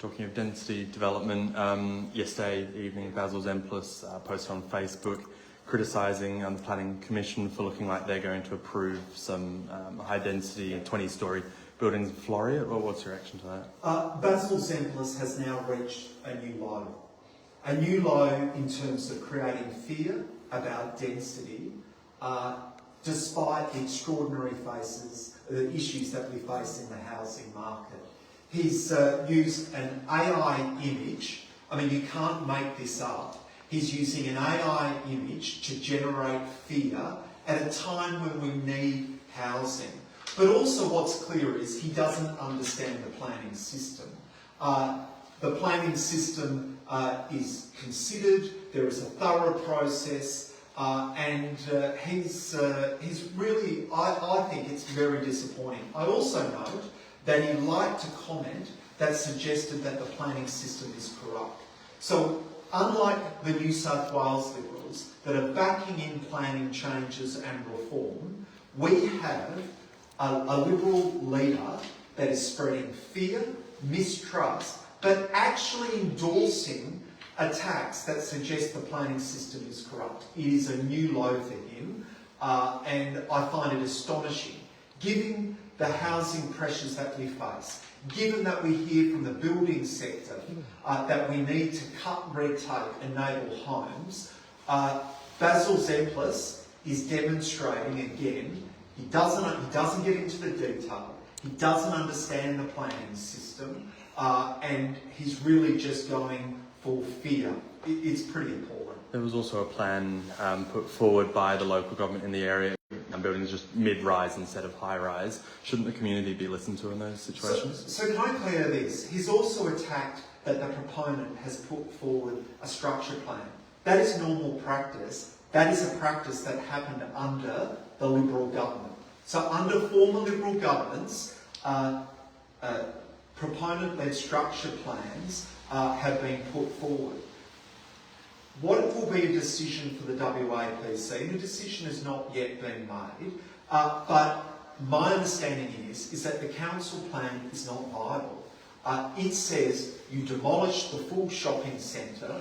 Talking of density development, yesterday evening Basil Zemplis posted on Facebook criticising the Planning Commission for looking like they're going to approve some high density 20-storey buildings in Floria. Well, what's your reaction to that? Basil Zemplis has now reached a new low. A new low in terms of creating fear about density, despite the extraordinary issues that we face in the housing market. He's used an AI image. I mean, you can't make this up. He's using an AI image to generate fear at a time when we need housing. But also what's clear is he doesn't understand the planning system. The planning system is considered, there is a thorough process, and he's really, I think it's very disappointing. I also note that he liked a comment that suggested that the planning system is corrupt. So unlike the New South Wales Liberals that are backing in planning changes and reform, we have a Liberal leader that is spreading fear, mistrust, but actually endorsing attacks that suggest the planning system is corrupt. It is a new low for him, and I find it astonishing, given the housing pressures that we face, given that we hear from the building sector that we need to cut red tape, enable homes. Basil Zemplis is demonstrating again, he doesn't get into the detail, he doesn't understand the planning system, and he's really just going for fear. It's pretty appalling. There was also a plan put forward by the local government in the area, buildings just mid-rise instead of high-rise. Shouldn't the community be listened to in those situations? So can I clear this? He's also attacked that the proponent has put forward a structure plan. That is normal practice. That is a practice that happened under the Liberal government. So under former Liberal governments, proponent-led structure plans have been put forward. What will be a decision for the WAPC? The decision has not yet been made, but my understanding is that the council plan is not viable. It says you demolish the full shopping centre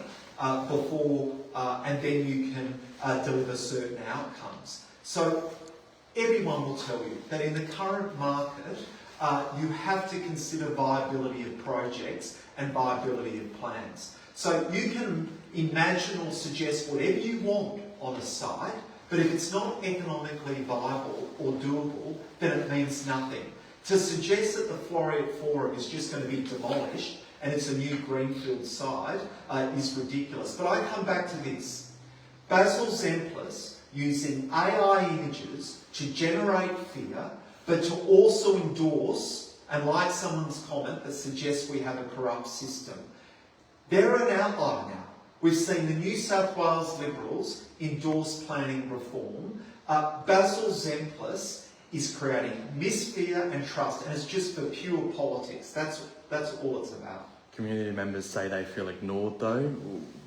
before, and then you can deliver certain outcomes. So everyone will tell you that in the current market, you have to consider viability of projects and viability of plans. So you can imagine or suggest whatever you want on a site, but if it's not economically viable or doable, then it means nothing. To suggest that the Floreat Forum is just going to be demolished and it's a new greenfield site is ridiculous. But I come back to this. Basil Zemplis using AI images to generate fear, but to also endorse and like someone's comment that suggests we have a corrupt system. They're an outlier now. We've seen the New South Wales Liberals endorse planning reform. Basil Zemplis is creating misfear and trust, and it's just for pure politics. That's all it's about. Community members say they feel ignored, though.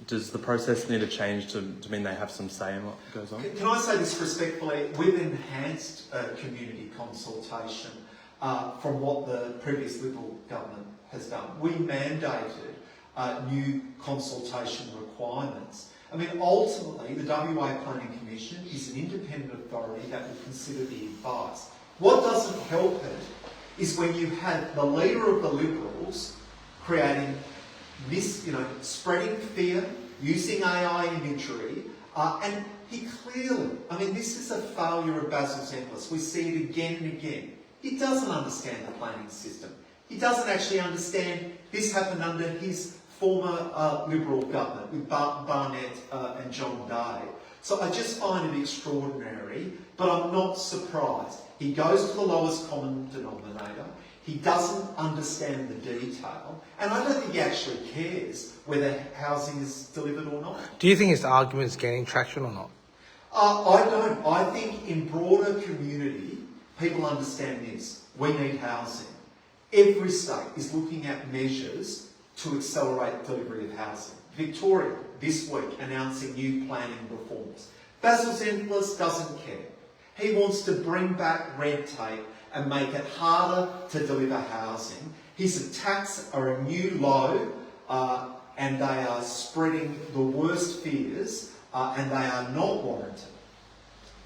Does the process need to change to mean they have some say in what goes on? Can I say this respectfully? We've enhanced community consultation from what the previous Liberal government has done. We mandated new consultation requirements. I mean, ultimately, the WA Planning Commission is an independent authority that will consider the advice. What doesn't help it is when you have the leader of the Liberals creating this, spreading fear, using AI imagery, and he clearly, this is a failure of Basil Zemplis. We see it again and again. He doesn't understand the planning system. He doesn't actually understand this happened under his former Liberal government with Barnett and John Day. So I just find it extraordinary, but I'm not surprised. He goes to the lowest common denominator. He doesn't understand the detail, and I don't think he actually cares whether housing is delivered or not. Do you think his argument is gaining traction or not? I don't. I think in broader community, people understand this. We need housing. Every state is looking at measures to accelerate delivery of housing. Victoria, this week, announcing new planning reforms. Basil Zemplis doesn't care. He wants to bring back red tape and make it harder to deliver housing. His attacks are a new low, and they are spreading the worst fears, and they are not warranted.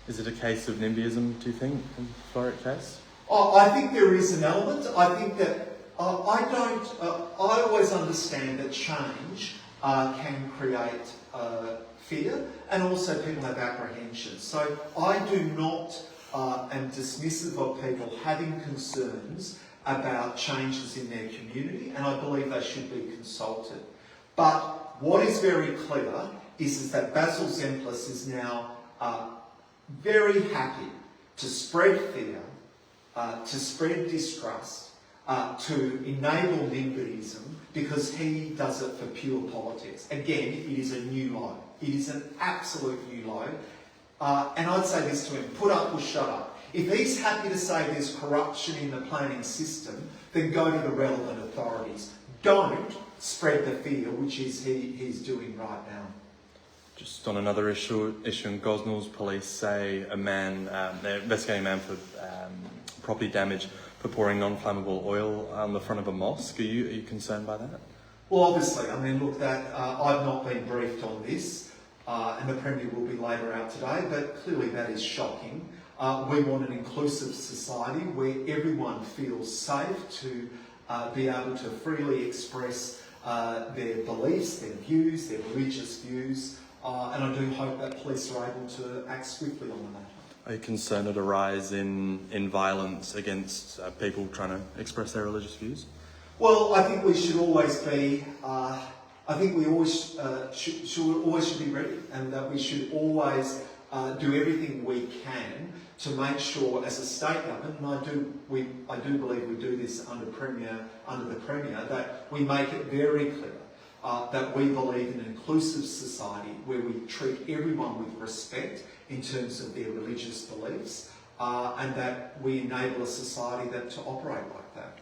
Is it a case of NIMBYism, do you think, in the Florrick case? Oh, I think there is an element. I think that I always understand that change can create fear, and also people have apprehension. So I do not am dismissive of people having concerns about changes in their community, and I believe they should be consulted. But what is very clear is that Basil Zemplis is now very happy to spread fear, to spread distrust, to enable NIMBYism, because he does it for pure politics. Again, it is a new low. It is an absolute new low. And I'd say this to him, put up or shut up. If he's happy to say there's corruption in the planning system, then go to the relevant authorities. Don't spread the fear, which is he's doing right now. Just on another issue in Gosnells, police say they're investigating a man for property damage for pouring non-flammable oil on the front of a mosque. Are you concerned by that? Well, obviously, I mean, look, that I've not been briefed on this, and the Premier will be later out today, but clearly that is shocking. We want an inclusive society where everyone feels safe to be able to freely express their beliefs, their views, their religious views, and I do hope that police are able to act swiftly on the matter. Are you concerned at a rise in violence against people trying to express their religious views? Well, I think we should always be. I think we always should be ready, and that we should always do everything we can to make sure, as a state government, and I do believe we do this under the Premier, that we make it very clear that we believe in an inclusive society where we treat everyone with respect in terms of their religious beliefs, and that we enable a society to operate like that.